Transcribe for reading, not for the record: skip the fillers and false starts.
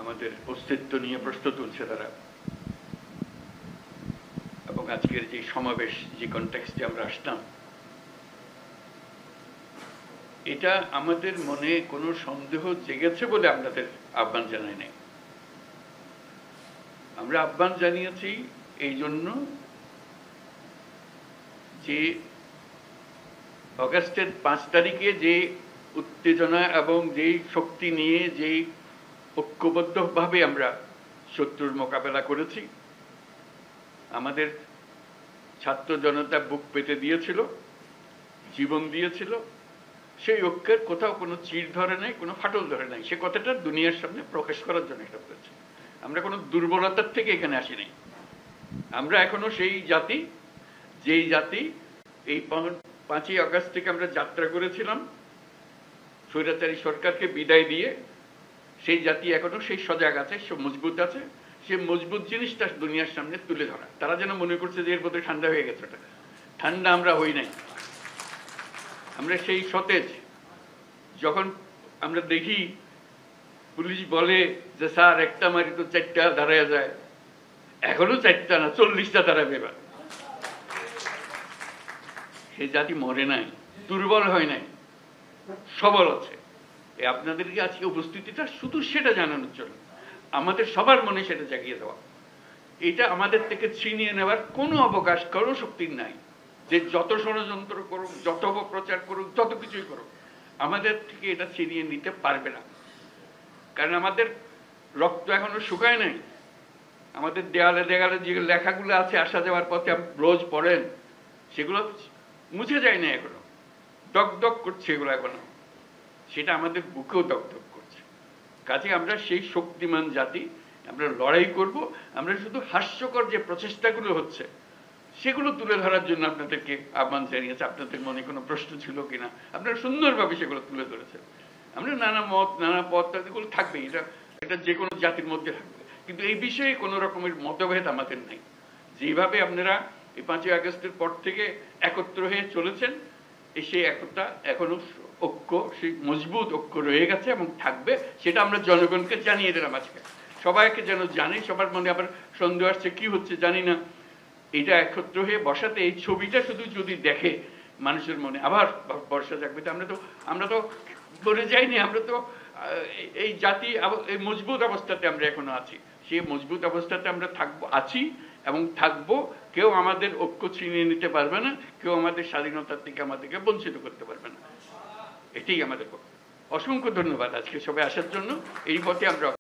আমাদের অস্তিত্ব নিয়ে প্রশ্ন তুলছে তারা। এবং আজকের যে সমাবেশ, যে কনটেক্সটে আমরা আসলাম, এটা আমাদের মনে কোনো সন্দেহ জেগেছে বলে আপনাদের আহ্বান জানাই নাই। আমরা আহ্বান জানিয়েছি এই জন্য যে অগাস্টের 5 তারিখে যে উত্তেজনা এবং যেই শক্তি নিয়ে যেই ঐক্যবদ্ধভাবে আমরা শত্রুর মোকাবেলা করেছি, আমাদের ছাত্র জনতা বুক পেতে দিয়েছিল, জীবন দিয়েছিল, সেই ঐক্যের কোথাও কোনো চির ধরে নাই, কোনো ফাটল ধরে নাই। সে কথাটা দুনিয়ার সামনে প্রকাশ করার জন্য এটা করেছি। আমরা কোনো দুর্বলতার থেকে এখানে আসি নাই। আমরা এখনো সেই জাতি, যেই জাতি এই 5ই আগস্ট থেকে আমরা যাত্রা করেছিলাম স্বৈরাচারী সরকারকে বিদায় দিয়ে, সেই জাতি এখনো সেই সজাগ আছে, সে মজবুত আছে। সে মজবুত জিনিসটা দুনিয়ার সামনে তুলে ধরা। তারা যেন মনে করছে যে এর মধ্যে ঠান্ডা হয়ে গেছে। ওটা ঠান্ডা আমরা হই নাই। আমরা সেই সতেজ। যখন আমরা দেখি পুলিশ বলে যে স্যার একটা মারি তো 4টা দাঁড়ায় যায়, এখনো 4টা না 40টা দাঁড়াবে। এবার সেই জাতি মরে নাই, দুর্বল হয় নাই, সবল আছে। আপনাদেরকে আজকে উপস্থিতিটা শুধু সেটা জানানোর জন্য, আমাদের সবার মনে সেটা জাগিয়ে দেওয়া। এটা আমাদের থেকে ছিনিয়ে নেওয়ার কোনো অবকাশ কারো শক্তির নাই। যে যত ষড়যন্ত্র করুক, যত অপপ্রচার করুক, যত কিছুই করুক, আমাদের থেকে এটা ছিনিয়ে নিতে পারবে না। কারণ আমাদের রক্ত এখনো শুকায় নাই। আমাদের দেয়ালে দেয়ালে যে লেখাগুলো আছে আসা যাওয়ার পথে রোজ পড়েন, সেগুলো মুছে যায় না এখনো, দগদগ করছে এগুলো এখনো। সেটা আমাদের বুকেও দগদগ করছে। কাজে আমরা সেই শক্তিমান জাতি, আমরা লড়াই করব। আমরা শুধু হাস্যকর যে প্রচেষ্টাগুলো হচ্ছে সেগুলো তুলে ধরার জন্য আপনাদেরকে আহ্বান জানিয়েছে। আপনাদের মনে কোনো প্রশ্ন ছিল কিনা, আপনারা সুন্দরভাবে সেগুলো তুলে ধরেছেন। আমরা নানা মত, নানা পথ, এগুলো থাকবেই, এটা যে কোনো জাতির মধ্যে থাকবে। কিন্তু এই বিষয়ে কোনো রকমের মতভেদ আমাদের নাই। যেভাবে আপনারা এই 5ই আগস্টের পর থেকে একত্র হয়ে চলেছেন, সেই একতা এখনো ঐক্য, সেই মজবুত ঐক্য রয়ে গেছে এবং থাকবে। সেটা আমরা জনগণকে জানিয়ে দিলাম আজকে। সবাইকে যেন জানি। সবার মনে আবার সন্দেহ আসছে কি হচ্ছে জানি না। এটা একত্র হয়ে বসাতে, এই ছবিটা শুধু যদি দেখে মানুষের মনে আবার বর্ষা জাগবে। আমরা তো মরে যাইনি। আমরা তো এই জাতি এই মজবুত অবস্থাতে আমরা এখনো আছি। সেই মজবুত অবস্থাতে আমরা আছি এবং থাকবো। কেউ আমাদের ঐক্য ছিনিয়ে নিতে পারবে না, কেউ আমাদের স্বাধীনতার থেকে আমাদেরকে বঞ্চিত করতে পারবে না। এটাই আমাদের পক্ষে। অসংখ্য ধন্যবাদ আজকে সবাই আসার জন্য। এই পথে আমরা